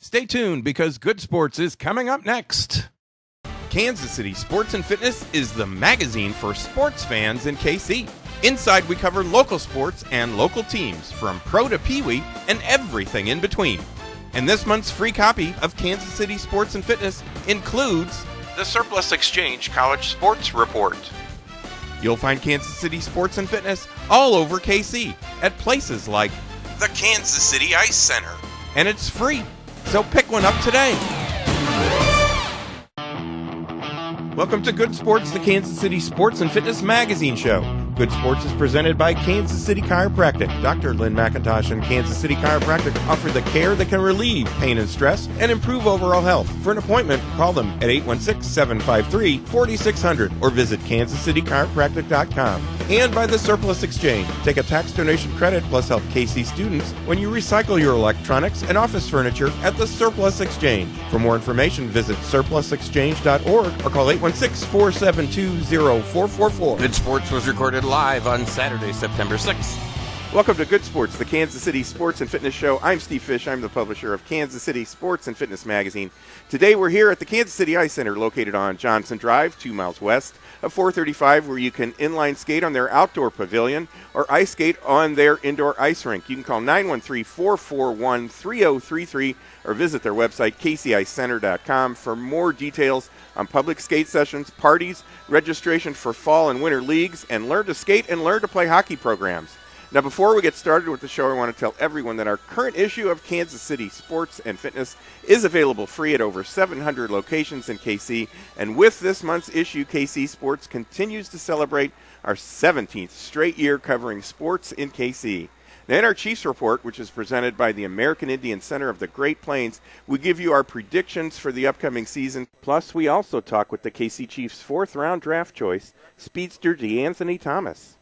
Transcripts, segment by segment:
Stay tuned because Good Sports is coming up next. Kansas City Sports and Fitness is the magazine for sports fans in KC. Inside, we cover local sports and local teams, from pro to peewee and everything in between. And this month's free copy of Kansas City Sports and Fitness includes the Surplus Exchange College Sports Report. You'll find Kansas City Sports and Fitness all over KC at places like the Kansas City Ice Center. And it's free, so pick one up today. Welcome to Good Sports, the Kansas City Sports and Fitness magazine show. Good Sports is presented by Kansas City Chiropractic. Dr. Lynn McIntosh and Kansas City Chiropractic offer the care that can relieve pain and stress and improve overall health. For an appointment, call them at 816-753-4600 or visit kansascitychiropractic.com. And by the Surplus Exchange. Take a tax donation credit plus help KC students when you recycle your electronics and office furniture at the Surplus Exchange. For more information, visit surplusexchange.org or call 816-472-0444. Good Sports was recorded live on Saturday, September 6th. Welcome to Good Sports, the Kansas City Sports and Fitness Show. I'm Steve Fish. I'm the publisher of Kansas City Sports and Fitness Magazine. Today we're here at the Kansas City Ice Center, located on Johnson Drive, 2 miles west of 435, where you can inline skate on their outdoor pavilion or ice skate on their indoor ice rink. You can call 913-441-3033 or visit their website, kcicenter.com, for more details on public skate sessions, parties, registration for fall and winter leagues, and learn to skate and learn to play hockey programs. Now, before we get started with the show, I want to tell everyone that our current issue of Kansas City Sports and Fitness is available free at over 700 locations in KC. And with this month's issue, KC Sports continues to celebrate our 17th straight year covering sports in KC. Now, in our Chiefs Report, which is presented by the American Indian Center of the Great Plains, we give you our predictions for the upcoming season. Plus, we also talk with the KC Chiefs' fourth-round draft choice, speedster DeAnthony Thomas.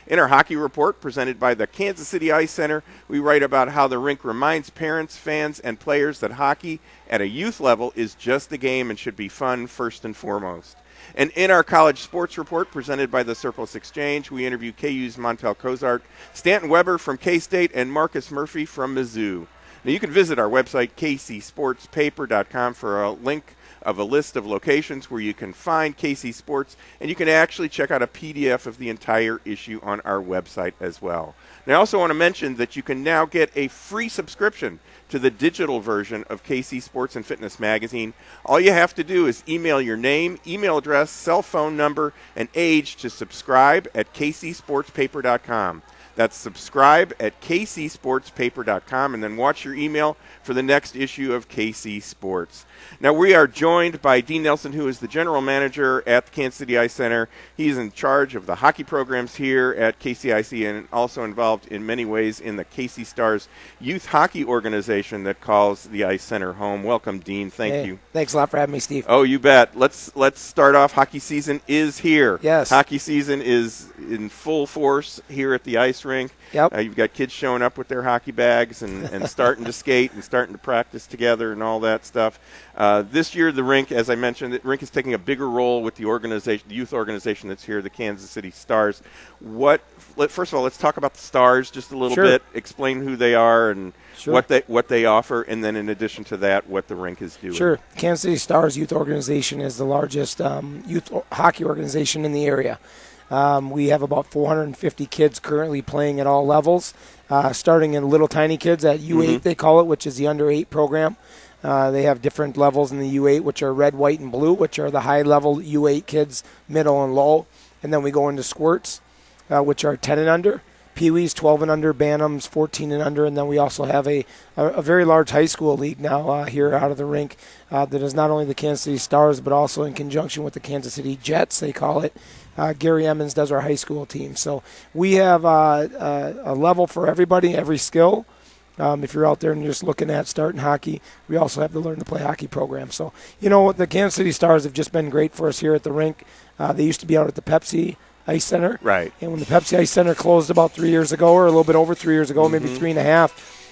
In our Hockey Report, presented by the Kansas City Ice Center, we write about how the rink reminds parents, fans, and players that hockey at a youth level is just a game and should be fun first and foremost. And in our College Sports Report, presented by the Surplus Exchange, we interview KU's Montel Kozart, Stanton Weber from K-State, and Marcus Murphy from Mizzou. Now, you can visit our website, kcsportspaper.com, for a link of a list of locations where you can find KC Sports, and you can actually check out a PDF of the entire issue on our website as well. And I also want to mention that you can now get a free subscription to the digital version of KC Sports and Fitness magazine. All you have to do is email your name, email address, cell phone number, and age to subscribe at kcsportspaper.com. That's subscribe at kcsportspaper.com, and then watch your email for the next issue of KC Sports. Now, we are joined by Dean Nelson, who is the general manager at the Kansas City Ice Center. He's in charge of the hockey programs here at KCIC and also involved in many ways in the KC Stars youth hockey organization that calls the Ice Center home. Welcome, Dean. Thank you. Thanks a lot for having me, Steve. Oh, you bet. Let's start off. Hockey season is here. Yes. Hockey season is in full force here at the ice rink. Yep. You've got kids showing up with their hockey bags and starting to skate and starting to practice together and all that stuff. This year, the rink, as I mentioned, the rink is taking a bigger role with the organization, the youth organization that's here, the Kansas City Stars. First of all, let's talk about the Stars just a little bit. Explain who they are and what they offer, and then in addition to that, what the rink is doing. Sure. Kansas City Stars Youth Organization is the largest youth hockey organization in the area. We have about 450 kids currently playing at all levels, starting in little tiny kids at U8, they call it, which is the under 8 program. They have different levels in the U8, which are red, white, and blue, which are the high-level U8 kids, middle and low. And then we go into squirts, which are 10 and under, Pee-wees, 12 and under, Bantams, 14 and under. And then we also have a very large high school league now here out of the rink that is not only the Kansas City Stars, but also in conjunction with the Kansas City Jets, they call it. Gary Emmons does our high school team. So we have a level for everybody, every skill. If you're out there and you're just looking at starting hockey, we also have the Learn to Play Hockey program. So, the Kansas City Stars have just been great for us here at the rink. They used to be out at the Pepsi Ice Center. Right. And when the Pepsi Ice Center closed about 3 years ago, or a little bit over 3 years ago, maybe 3.5,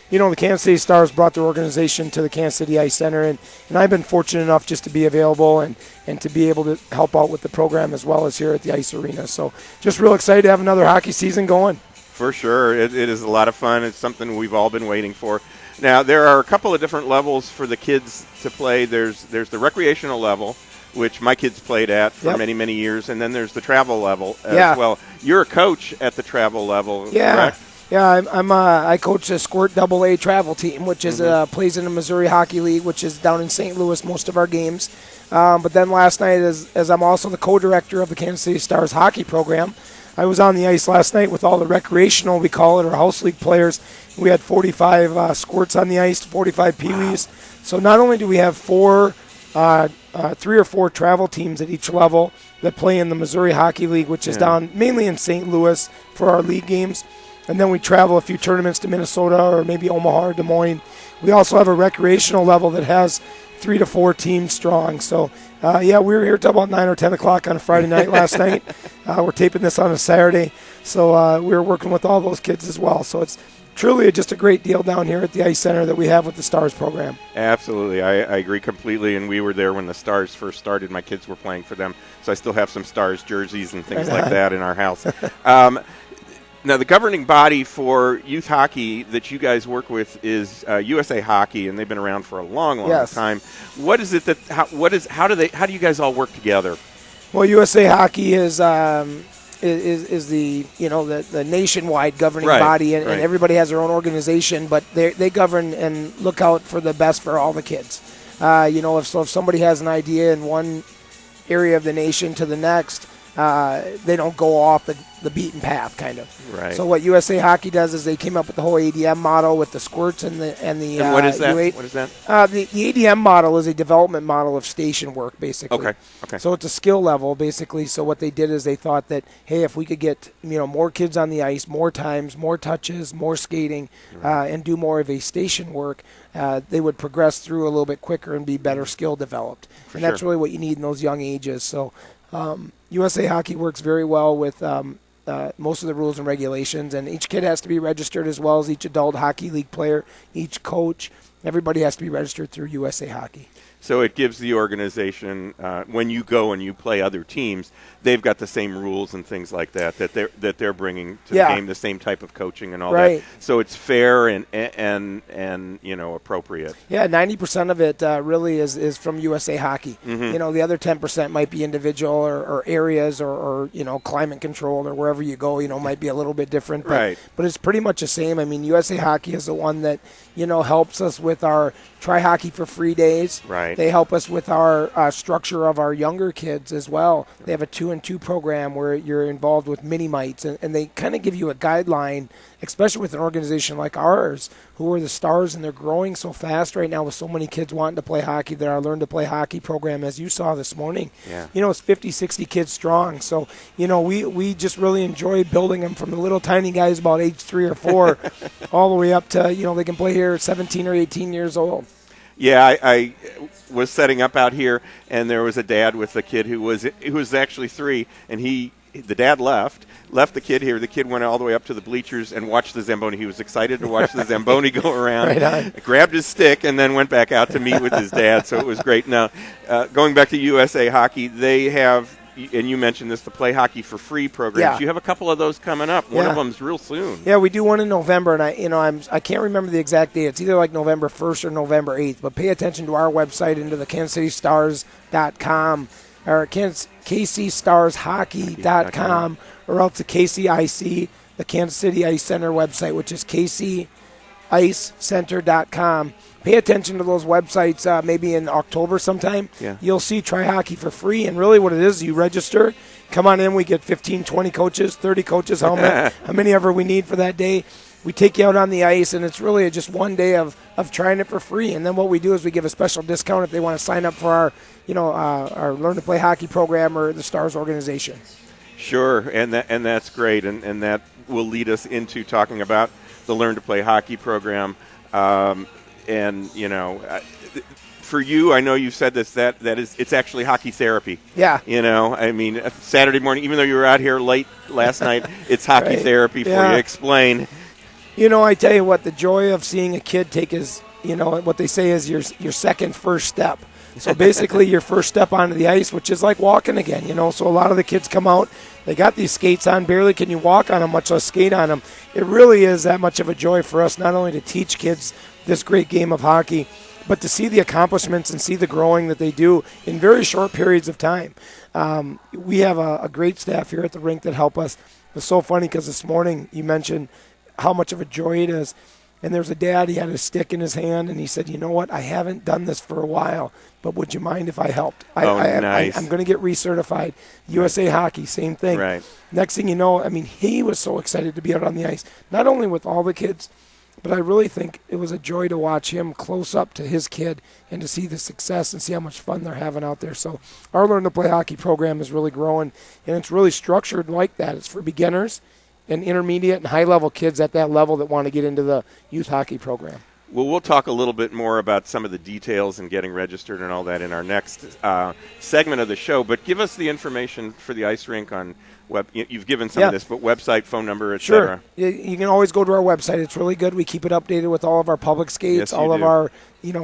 the Kansas City Stars brought their organization to the Kansas City Ice Center, and I've been fortunate enough just to be available and to be able to help out with the program as well as here at the Ice Arena. So just real excited to have another hockey season going. For sure. It is a lot of fun. It's something we've all been waiting for. Now, there are a couple of different levels for the kids to play. There's the recreational level, which my kids played at for many, many years, and then there's the travel level as well. You're a coach at the travel level, correct? Yeah, I coach a Squirt AA travel team, which is plays in the Missouri Hockey League, which is down in St. Louis, most of our games. But then last night, as I'm also the co-director of the Kansas City Stars hockey program, I was on the ice last night with all the recreational, we call it, or house league players. We had 45 squirts on the ice, 45 peewees. So not only do we have 3 or 4 travel teams at each level that play in the Missouri Hockey League, which is down mainly in St. Louis for our league games. And then we travel a few tournaments to Minnesota or maybe Omaha or Des Moines. We also have a recreational level that has 3 to 4 teams strong. So, we were here till about 9 or 10 o'clock on a Friday night last night. We're taping this on a Saturday. So we were working with all those kids as well. So it's truly just a great deal down here at the Ice Center that we have with the Stars program. Absolutely. I agree completely, and we were there when the Stars first started. My kids were playing for them, so I still have some Stars jerseys and things like that in our house. Now, the governing body for youth hockey that you guys work with is USA Hockey, and they've been around for a long, long time. What is it that? How do you guys all work together? Well, USA Hockey is the the nationwide governing body, and everybody has their own organization, but they govern and look out for the best for all the kids. If somebody has an idea in one area of the nation to the next, they don't go off the beaten path, kind of. Right. So what USA Hockey does is they came up with the whole ADM model with the squirts and what is that? What is that? The ADM model is a development model of station work, basically. Okay. So it's a skill level, basically. So what they did is they thought that, hey, if we could get more kids on the ice, more times, more touches, more skating, and do more of a station work, they would progress through a little bit quicker and be better skill developed. And that's really what you need in those young ages. So USA Hockey works very well with most of the rules and regulations, and each kid has to be registered as well as each adult hockey league player, each coach. Everybody has to be registered through USA Hockey. So it gives the organization, when you go and you play other teams, they've got the same rules and things like that they're bringing to the game, the same type of coaching and all that. So it's fair and appropriate. Yeah, 90% of it really is from USA Hockey. The other 10% might be individual or areas or climate controlled or wherever you go. Might be a little bit different, but it's pretty much the same. I mean, USA Hockey is the one that helps us with our Try Hockey for Free days. They help us with our structure of our younger kids as well. They have a 2-and-2 program where you're involved with mini-mites, and they kind of give you a guideline, especially with an organization like ours, who are the Stars, and they're growing so fast right now with so many kids wanting to play hockey. That our Learn to Play Hockey program, as you saw this morning, it's 50, 60 kids strong. So, we just really enjoy building them from the little tiny guys about age 3 or 4 all the way up to, they can play here at 17 or 18 years old. Yeah, I was setting up out here, and there was a dad with a kid who was actually 3, and the dad left the kid here. The kid went all the way up to the bleachers and watched the Zamboni. He was excited to watch the Zamboni go around. Grabbed his stick and then went back out to meet with his dad, so it was great. Now, going back to USA Hockey, they have, and you mentioned this, the Play Hockey for Free programs. You have a couple of those coming up. One of them's real soon. Yeah, we do one in November, and I can't remember the exact date. It's either like November 1st or November 8th. But pay attention to our website, into the KansasCityStars.com or KansasCityStarsHockey.com, or else the KCIC, the Kansas City Ice Center website, which is KCICecenter.com. Pay attention to those websites maybe in October sometime. You'll see Try Hockey for Free, and really what it is, you register, come on in, we get 15, 20 coaches, 30 coaches, how many ever we need for that day. We take you out on the ice, and it's really just one day of trying it for free. And then what we do is we give a special discount if they want to sign up for our Learn to Play Hockey program or the Stars organization. Sure, and that's great, and that will lead us into talking about the Learn to Play Hockey program. For you, I know you've said this, it's actually hockey therapy. Saturday morning, even though you were out here late last night, it's hockey therapy for you. Explain. I tell you what, the joy of seeing a kid take his, what they say is your second first step. So basically your first step onto the ice, which is like walking again, So a lot of the kids come out, they got these skates on, barely can you walk on them, much less skate on them. It really is that much of a joy for us, not only to teach kids this great game of hockey. But to see the accomplishments and see the growing that they do in very short periods of time. We have a great staff here at the rink that help us. It was so funny because this morning you mentioned how much of a joy it is. And there's a dad, he had a stick in his hand, and he said, you know what, I haven't done this for a while, but would you mind if I helped? Nice. I'm going to get recertified. USA Hockey, same thing. Right. Next thing you know, I mean, he was so excited to be out on the ice, not only with all the kids, but I really think it was a joy to watch him close up to his kid and to see the success and see how much fun they're having out there. So our Learn to Play Hockey program is really growing, and it's really structured like that. It's for beginners and intermediate and high-level kids at that level that want to get into the youth hockey program. Well, we'll talk a little bit more about some of the details and getting registered and all that in our next segment of the show. But give us the information for the ice rink on web. You've given some of this, but website, phone number, etc. Sure. You can always go to our website. It's really good. We keep it updated with all of our public skates, all of our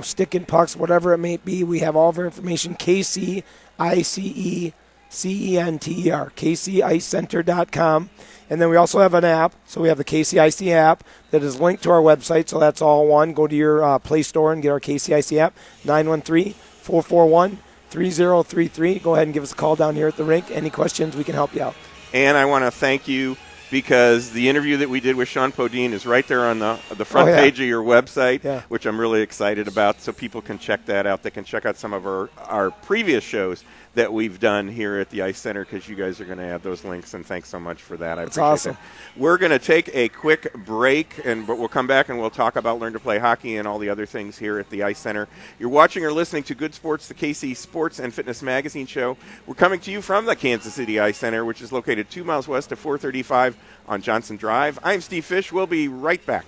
stick and pucks, whatever it may be. We have all of our information. KCICE CENTER, KCICenter.com. And then we also have an app. So we have the KCIC app that is linked to our website. So that's all one. Go to your Play Store and get our KCIC app, 913-441-3033. Go ahead and give us a call down here at the rink. Any questions, we can help you out. And I want to thank you because the interview that we did with Sean Podine is right there on the front page of your website, which I'm really excited about, so people can check that out. They can check out some of our previous shows that we've done here at the Ice Center because you guys are going to add those links, and thanks so much for that. I appreciate awesome. That. We're going to take a quick break, but we'll come back and we'll talk about Learn to Play Hockey and all the other things here at the Ice Center. You're watching or listening to Good Sports, the KC Sports and Fitness Magazine show. We're coming to you from the Kansas City Ice Center, which is located 2 miles west of 435 on Johnson Drive. I'm Steve Fish. We'll be right back.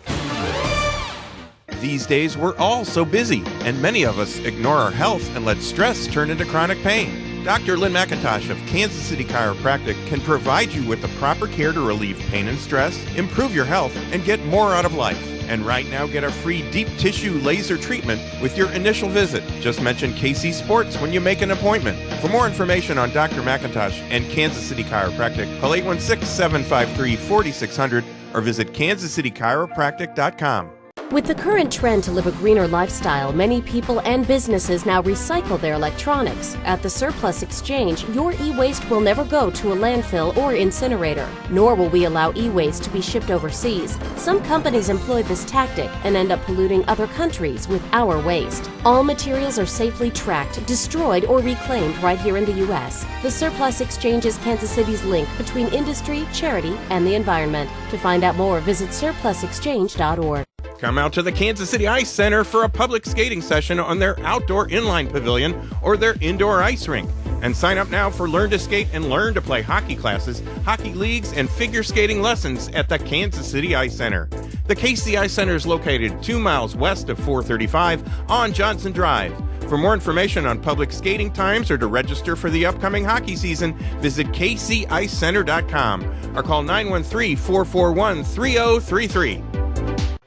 These days, we're all so busy, and many of us ignore our health and let stress turn into chronic pain. Dr. Lynn McIntosh of Kansas City Chiropractic can provide you with the proper care to relieve pain and stress, improve your health, and get more out of life. And right now, get a free deep tissue laser treatment with your initial visit. Just mention KC Sports when you make an appointment. For more information on Dr. McIntosh and Kansas City Chiropractic, call 816-753-4600 or visit kansascitychiropractic.com. With the current trend to live a greener lifestyle, many people and businesses now recycle their electronics. At the Surplus Exchange, your e-waste will never go to a landfill or incinerator, nor will we allow e-waste to be shipped overseas. Some companies employ this tactic and end up polluting other countries with our waste. All materials are safely tracked, destroyed, or reclaimed right here in the U.S. The Surplus Exchange is Kansas City's link between industry, charity, and the environment. To find out more, visit surplusexchange.org. Come out to the Kansas City Ice Center for a public skating session on their outdoor inline pavilion or their indoor ice rink. And sign up now for Learn to Skate and Learn to Play hockey classes, hockey leagues, and figure skating lessons at the Kansas City Ice Center. The KCI Center is located 2 miles west of 435 on Johnson Drive. For more information on public skating times or to register for the upcoming hockey season, visit kcicenter.com or call 913-441-3033.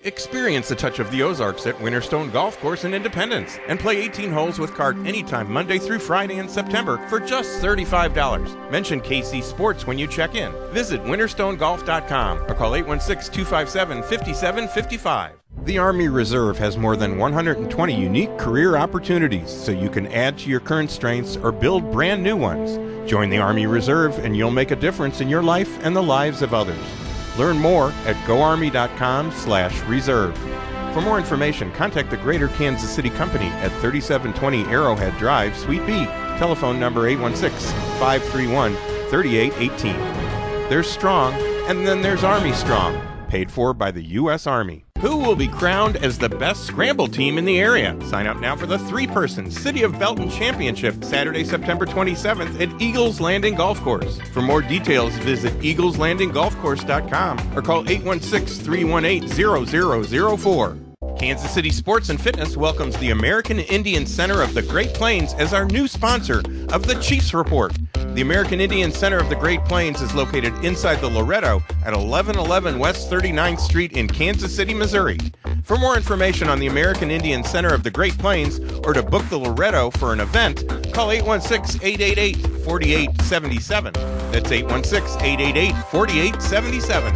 Experience the touch of the Ozarks at Winterstone Golf Course in Independence and play 18 holes with cart anytime Monday through Friday in September for just $35. Mention KC Sports when you check in. Visit winterstonegolf.com or call 816-257-5755. The Army Reserve has more than 120 unique career opportunities so you can add to your current strengths or build brand new ones. Join the Army Reserve and you'll make a difference in your life and the lives of others. Learn more at goarmy.com/reserve. For more information, contact the Greater Kansas City Company at 3720 Arrowhead Drive, Suite B. Telephone number 816-531-3818. There's Strong, and then there's Army Strong, paid for by the U.S. Army. Who will be crowned as the best scramble team in the area? Sign up now for the three-person City of Belton Championship, Saturday, September 27th at Eagles Landing Golf Course. For more details, visit eagleslandinggolfcourse.com or call 816-318-0004. Kansas City Sports and Fitness welcomes the American Indian Center of the Great Plains as our new sponsor of the Chiefs Report. The American Indian Center of the Great Plains is located inside the Loretto at 1111 West 39th Street in Kansas City, Missouri. For more information on the American Indian Center of the Great Plains or to book the Loretto for an event, call 816-888-4877. That's 816-888-4877.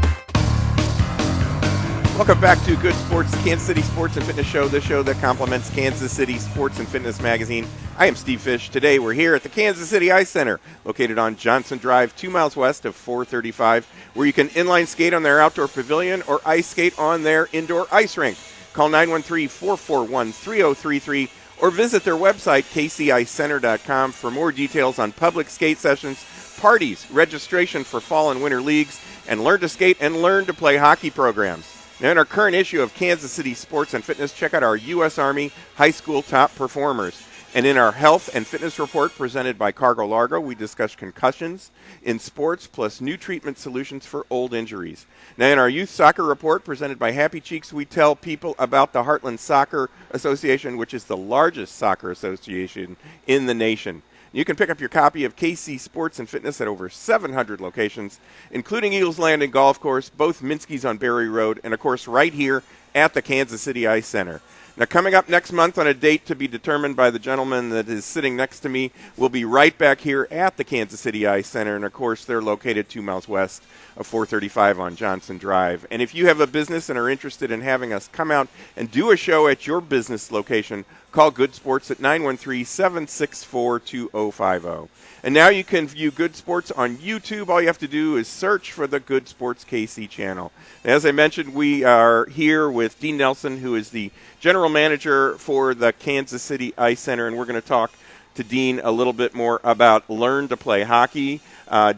Welcome back to Good Sports, the Kansas City Sports and Fitness Show, the show that complements Kansas City Sports and Fitness Magazine. I am Steve Fish. Today we're here at the Kansas City Ice Center, located on Johnson Drive, 2 miles west of 435, where you can inline skate on their outdoor pavilion or ice skate on their indoor ice rink. Call 913-441-3033 or visit their website, kcicenter.com, for more details on public skate sessions, parties, registration for fall and winter leagues, and learn to skate and learn to play hockey programs. Now, in our current issue of Kansas City Sports and Fitness, check out our U.S. Army high school top performers. And in our health and fitness report presented by Cargo Largo, we discuss concussions in sports plus new treatment solutions for old injuries. Now, in our youth soccer report presented by Happy Cheeks, we tell people about the Heartland Soccer Association, which is the largest soccer association in the nation. You can pick up your copy of KC Sports and Fitness at over 700 locations, including Eagles Landing Golf Course, both Minsky's on Berry Road, and, of course, right here at the Kansas City Ice Center. Now, coming up next month on a date to be determined by the gentleman that is sitting next to me, we'll be right back here at the Kansas City Ice Center, and, of course, they're located 2 miles west of 435 on Johnson Drive. And if you have a business and are interested in having us come out and do a show at your business location, call Good Sports at 913-764-2050. And now you can view Good Sports on YouTube. All you have to do is search for the Good Sports KC channel. As I mentioned, we are here with Dean Nelson, who is the general manager for the Kansas City Ice Center, and we're going to talk to Dean a little bit more about Learn to Play Hockey.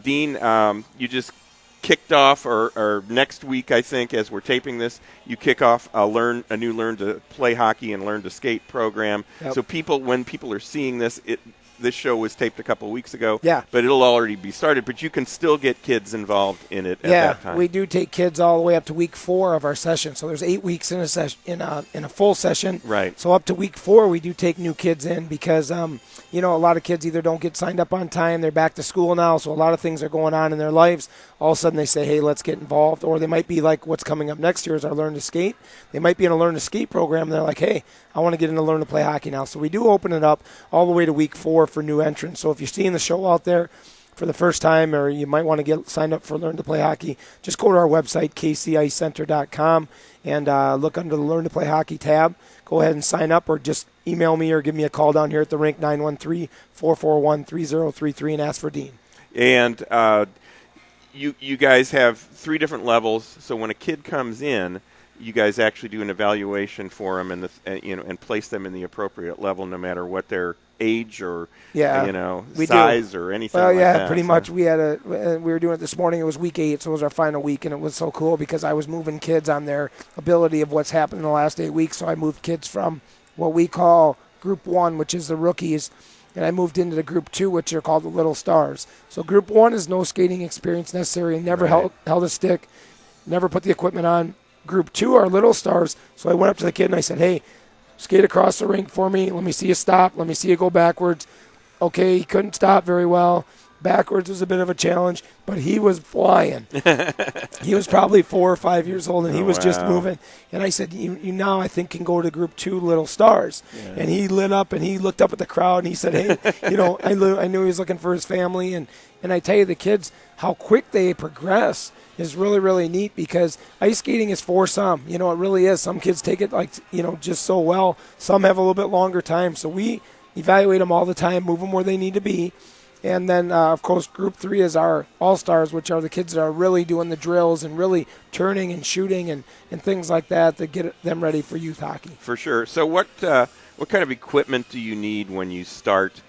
Dean, you just kicked off, or next week, I think, as we're taping this, you kick off a new Learn to Play Hockey and Learn to Skate program. Yep. So when people are seeing this, this show was taped a couple of weeks ago, but it'll already be started. But you can still get kids involved in it at that time. We do take kids all the way up to week 4 of our session. So there's 8 weeks in a session, in a full session. Right. So up to week 4, we do take new kids in because a lot of kids either don't get signed up on time. They're back to school now, so a lot of things are going on in their lives. All of a sudden they say, hey, let's get involved. Or they might be like, what's coming up next year is our Learn to Skate. They might be in a Learn to Skate program, and they're like, hey, I want to get into Learn to Play Hockey now. So we do open it up all the way to week 4 for new entrants. So if you're seeing the show out there for the first time, or you might want to get signed up for Learn to Play Hockey, just go to our website, kcicenter.com, and look under the Learn to Play Hockey tab. Go ahead and sign up, or just email me or give me a call down here at the rink, 913-441-3033, and ask for Dean. And you guys have 3 different levels, so when a kid comes in, you guys actually do an evaluation for them and place them in the appropriate level, no matter what their age or size or anything like that. Pretty much. We were doing it this morning. It was week 8, so it was our final week, and it was so cool because I was moving kids on their ability of what's happened in the last 8 weeks. So I moved kids from what we call Group 1, which is the rookies, and I moved into the Group 2, which are called the Little Stars. So Group 1 is no skating experience necessary, never held a stick, never put the equipment on. Group 2 are Little Stars. So I went up to the kid and I said, hey, skate across the rink for me. Let me see you stop. Let me see you go backwards. Okay, he couldn't stop very well. Backwards was a bit of a challenge, but he was flying. He was probably 4 or 5 years old, and he was just moving. And I said, you now I think can go to Group 2 Little Stars. Yeah. And he lit up, and he looked up at the crowd, and he said, hey, I knew he was looking for his family. And I tell you, the kids, how quick they progress is really, really neat, because ice skating is for some. It really is. Some kids take it just so well. Some have a little bit longer time. So we evaluate them all the time, move them where they need to be. And then, of course, Group 3 is our all-stars, which are the kids that are really doing the drills and really turning and shooting and things like that get them ready for youth hockey. For sure. So what kind of equipment do you need when you start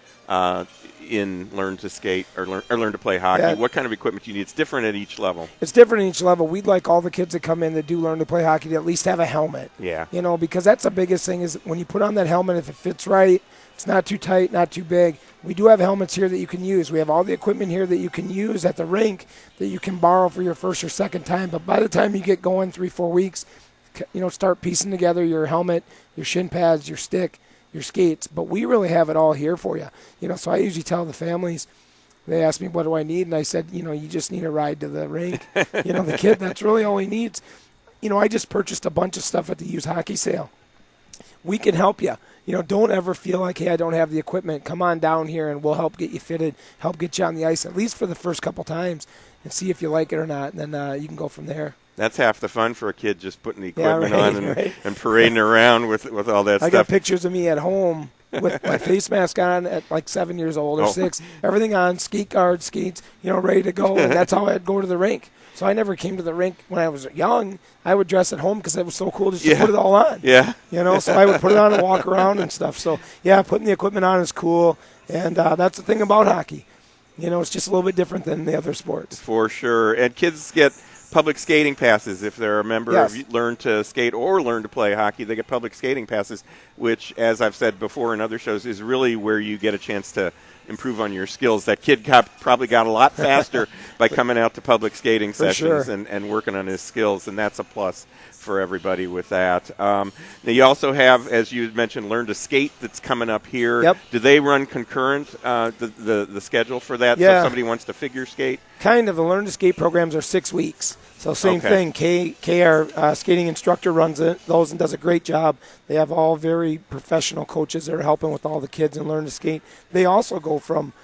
in Learn to Skate or learn to Play Hockey? Yeah. What kind of equipment do you need? It's different at each level. It's different at each level. We'd like all the kids that come in that do Learn to Play Hockey to at least have a helmet. Yeah. Because that's the biggest thing is when you put on that helmet, if it fits right, it's not too tight, not too big. We do have helmets here that you can use. We have all the equipment here that you can use at the rink that you can borrow for your first or second time. But by the time you get going 3-4 weeks, start piecing together your helmet, your shin pads, your stick, your skates. But we really have it all here for you. So I usually tell the families, they ask me, what do I need? And I said, you just need a ride to the rink. The kid, that's really all he needs. I just purchased a bunch of stuff at the used hockey sale. We can help you. Don't ever feel like, hey, I don't have the equipment. Come on down here and we'll help get you fitted, help get you on the ice, at least for the first couple times, and see if you like it or not. And then you can go from there. That's half the fun for a kid, just putting the equipment right, on right. and parading around with all that I stuff. got pictures of me at home with my face mask on at like 7 years old or 6, everything on, skate guards, skates, ready to go, and that's how I'd go to the rink. So I never came to the rink when I was young. I would dress at home because it was so cool just to put it all on. Yeah. So I would put it on and walk around and stuff. So, yeah, putting the equipment on is cool, and that's the thing about hockey. It's just a little bit different than the other sports. For sure. And kids get public skating passes if they're a member of Learn to Skate or Learn to Play Hockey. They get public skating passes, which, as I've said before in other shows, is really where you get a chance to improve on your skills. That kid probably got a lot faster by coming out to public skating sessions and working on his skills, and that's a plus for everybody with that. Now you also have, as you mentioned, Learn to Skate that's coming up here. Yep. Do they run concurrent, the schedule for that? Yeah. So if somebody wants to figure skate? Kind of. The Learn to Skate programs are 6 weeks. So same thing. Kay, our skating instructor, runs those and does a great job. They have all very professional coaches that are helping with all the kids and Learn to Skate. They also go from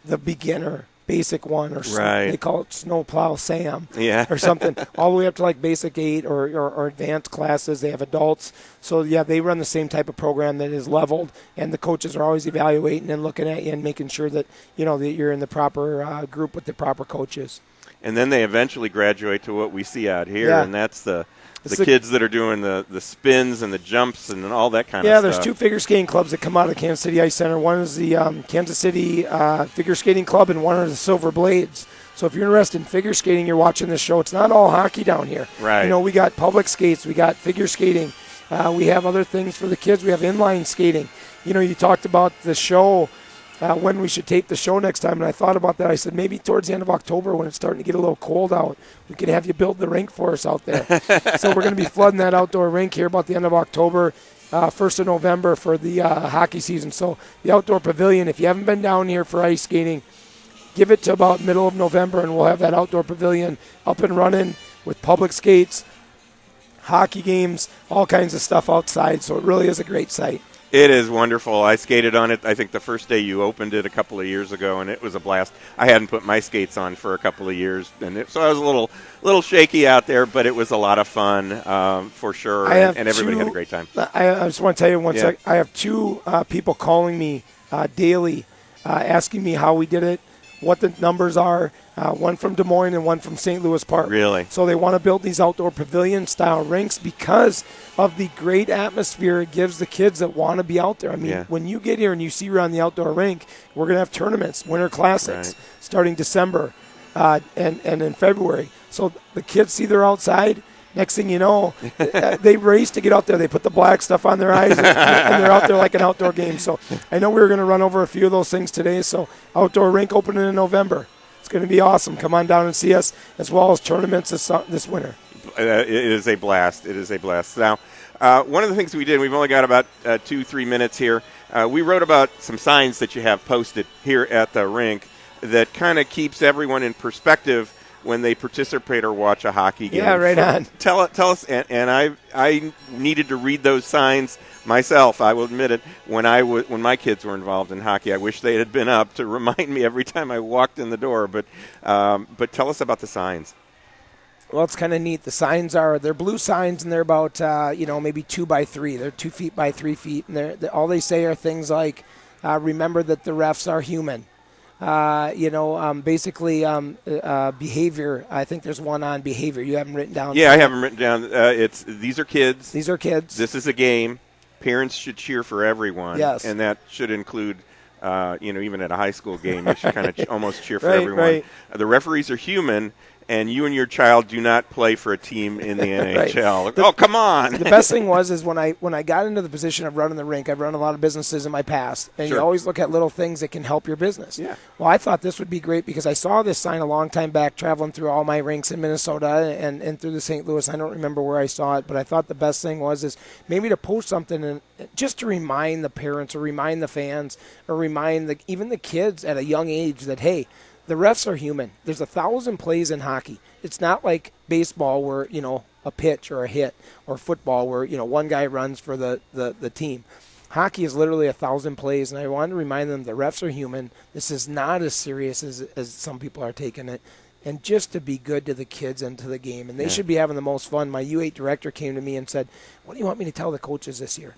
the beginner, basic 1, or they call it Snowplow Sam or something, all the way up to like basic 8 or advanced classes. They have adults. So, they run the same type of program that is leveled, and the coaches are always evaluating and looking at you and making sure that, that you're in the proper group with the proper coaches. And then they eventually graduate to what we see out here, and that's the kids that are doing the spins and the jumps and all that kind of stuff. Yeah, there's 2 figure skating clubs that come out of Kansas City Ice Center. One is the Kansas City Figure Skating Club, and one are the Silver Blades. So if you're interested in figure skating, you're watching this show. It's not all hockey down here. Right. We got public skates. We got figure skating. We have other things for the kids. We have inline skating. You talked about the show, when we should tape the show next time, and I thought about that. I said maybe towards the end of October when it's starting to get a little cold out, we could have you build the rink for us out there. So we're going to be flooding that outdoor rink here about the end of October, 1st of November for the hockey season. So the outdoor pavilion, if you haven't been down here for ice skating, give it to about middle of November, and we'll have that outdoor pavilion up and running with public skates, hockey games, all kinds of stuff outside. So it really is a great site. It is wonderful. I skated on it, I think, the first day you opened it a couple of years ago, and it was a blast. I hadn't put my skates on for a couple of years, so I was a little shaky out there, but it was a lot of fun for sure, and everybody had a great time. I just want to tell you one sec. I have 2 people calling me daily asking me how we did it, what the numbers are, one from Des Moines and one from St. Louis Park. Really? So they want to build these outdoor pavilion-style rinks because of the great atmosphere it gives the kids that want to be out there. I mean, when you get here and you see we're on the outdoor rink, we're going to have tournaments, Winter Classics, starting December and in February. So the kids see they're outside. Next thing you know, they race to get out there. They put the black stuff on their eyes, and they're out there like an outdoor game. So I know we were going to run over a few of those things today. So outdoor rink opening in November. It's going to be awesome. Come on down and see us, as well as tournaments this winter. It is a blast. It is a blast. Now, one of the things we did, we've only got about 2-3 minutes here. We wrote about some signs that you have posted here at the rink that kind of keeps everyone in perspective when they participate or watch a hockey game. Yeah, right on. Tell us, and I needed to read those signs myself, I will admit it, when my kids were involved in hockey. I wish they had been up to remind me every time I walked in the door, but tell us about the signs. Well, it's kind of neat. The signs they're blue signs, and they're about, maybe 2 by 3. They're 2 feet by 3 feet, and all they say are things like, remember that the refs are human. Basically behavior. I think there's one on behavior. You have them written down. Yeah, I have them written down. These are kids. These are kids. This is a game. Parents should cheer for everyone. Yes. And that should include, even at a high school game, you should kind of almost cheer for right, everyone. Right. The referees are human, and you and your child do not play for a team in the NHL. Right. Come on. The best thing is when I got into the position of running the rink, I've run a lot of businesses in my past, and you always look at little things that can help your business. Yeah. Well, I thought this would be great because I saw this sign a long time back traveling through all my rinks in Minnesota and through the St. Louis. I don't remember where I saw it, but I thought the best thing is maybe to post something and just to remind the parents or remind the fans or remind even the kids at a young age that, hey, the refs are human. There's 1,000 plays in hockey. It's not like baseball where, a pitch or a hit, or football where, one guy runs for the team. Hockey is literally 1,000 plays, and I wanted to remind them the refs are human. This is not as serious as some people are taking it. and just to be good to the kids and to the game. And they should be having the most fun. My U8 director came to me and said, what do you want me to tell the coaches this year?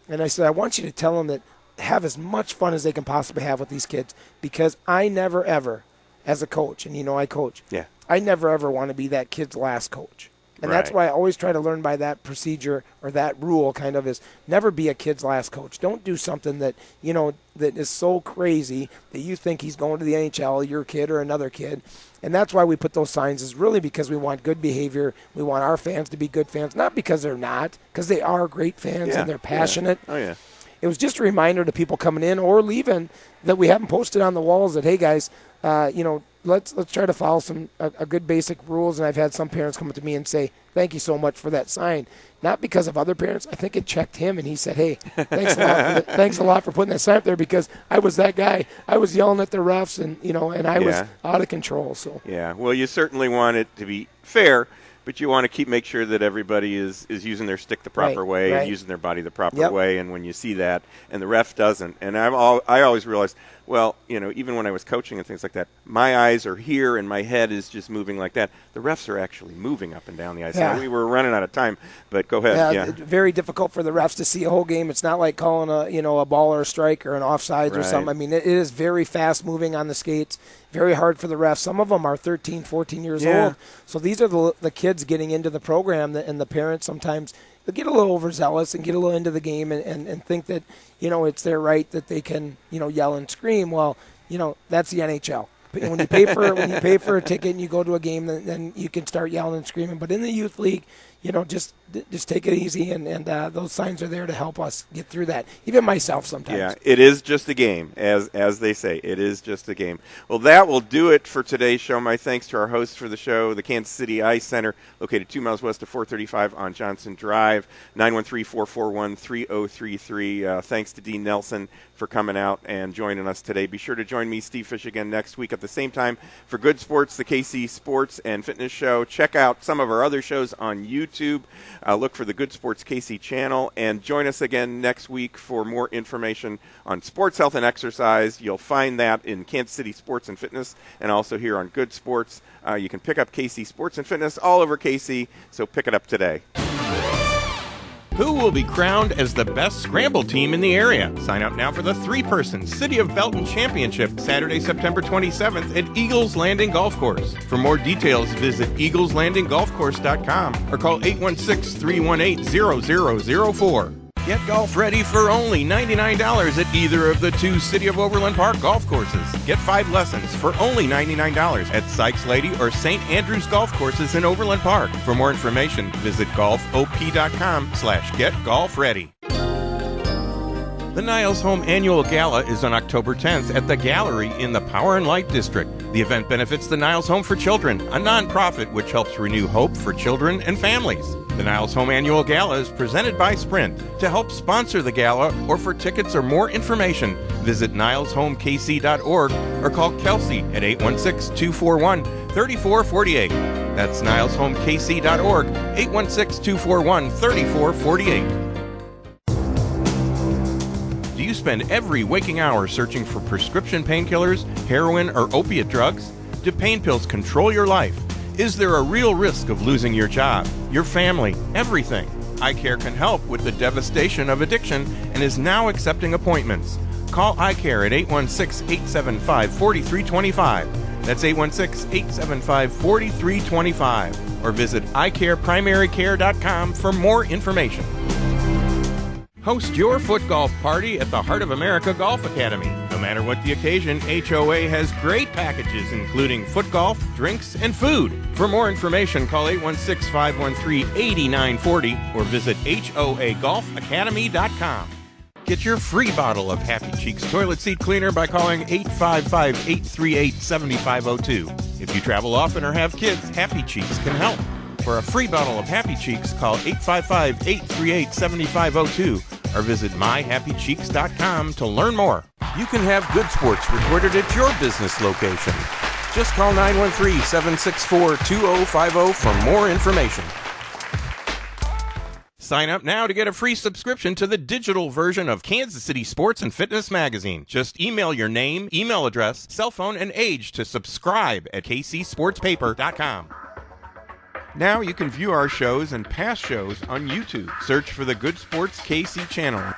And I said, I want you to tell them that have as much fun as they can possibly have with these kids, because I never, ever, as a coach, and I coach, I never, ever want to be that kid's last coach. And that's why I always try to learn by that procedure, or that rule kind of, is never be a kid's last coach. Don't do something that, that is so crazy that you think he's going to the NHL, your kid or another kid. And that's why we put those signs, is really because we want good behavior. We want our fans to be good fans, not because they're not, because they are great fans and they're passionate. Oh, yeah. It was just a reminder to people coming in or leaving that we haven't posted on the walls that, hey, guys, let's try to follow a good basic rules. And I've had some parents come up to me and say, thank you so much for that sign. Not because of other parents. I think it checked him, and he said, hey, thanks a lot for putting that sign up there, because I was that guy. I was yelling at the refs, and I was out of control. So yeah, well, you certainly want it to be fair, but you want to make sure that everybody is using their stick the proper way and using their body the proper way. And when you see that and the ref doesn't, and I always realized, well, even when I was coaching and things like that, my eyes are here and my head is just moving like that. The refs are actually moving up and down the ice. Yeah. We were running out of time, but go ahead. Yeah, very difficult for the refs to see a whole game. It's not like calling a ball or a strike or an offside or something. I mean, it is very fast moving on the skates. Very hard for the refs. Some of them are 13, 14 years old. So these are the kids getting into the program, and the parents sometimes they get a little overzealous and get a little into the game and think that, it's their right that they can, yell and scream. Well, that's the NHL. When you pay for a ticket and you go to a game, then you can start yelling and screaming. But in the youth league, just take it easy, and those signs are there to help us get through that. Even myself sometimes. Yeah, it is just a game, as they say. It is just a game. Well, that will do it for today's show. My thanks to our hosts for the show, the Kansas City Ice Center, located 2 miles west of 435 on Johnson Drive, 913-441-3033. Thanks to Dean Nelson for coming out and joining us today. Be sure to join me, Steve Fish, again next week at the same time for Good Sports, the KC Sports and Fitness Show. Check out some of our other shows on YouTube. Look for the Good Sports KC channel, and join us again next week for more information on sports, health, and exercise. You'll find that in Kansas City Sports and Fitness, and also here on Good Sports. You can pick up KC Sports and Fitness all over KC, so pick it up today. Who will be crowned as the best scramble team in the area? Sign up now for the 3-person City of Belton Championship, Saturday, September 27th at Eagles Landing Golf Course. For more details, visit eagleslandinggolfcourse.com or call 816-318-0004. Get golf ready for only $99 at either of the 2 City of Overland Park golf courses. Get 5 lessons for only $99 at Sykes Lady or St. Andrews Golf Courses in Overland Park. For more information, visit golfop.com/getgolfready. The Niles Home Annual Gala is on October 10th at the Gallery in the Power and Light District. The event benefits the Niles Home for Children, a nonprofit which helps renew hope for children and families. The Niles Home Annual Gala is presented by Sprint. To help sponsor the gala or for tickets or more information, visit nileshomekc.org or call Kelsey at 816-241-3448. That's nileshomekc.org, 816-241-3448. Do you spend every waking hour searching for prescription painkillers, heroin, or opiate drugs? Do pain pills control your life? Is there a real risk of losing your job, your family, everything? iCare can help with the devastation of addiction and is now accepting appointments. Call iCare at 816-875-4325. That's 816-875-4325. Or visit iCarePrimaryCare.com for more information. Host your foot golf party at the Heart of America Golf Academy. No matter what the occasion, HOA has great packages including foot golf, drinks, and food. For more information, call 816-513-8940 or visit HOAGolfacademy.com. Get your free bottle of Happy Cheeks toilet seat cleaner by calling 855-838-7502. If you travel often or have kids, Happy Cheeks can help. For a free bottle of Happy Cheeks, call 855-838-7502 or visit myhappycheeks.com to learn more. You can have Good Sports recorded at your business location. Just call 913-764-2050 for more information. Sign up now to get a free subscription to the digital version of Kansas City Sports and Fitness Magazine. Just email your name, email address, cell phone, and age to subscribe at kcsportspaper.com. Now you can view our shows and past shows on YouTube. Search for the Good Sports KC channel.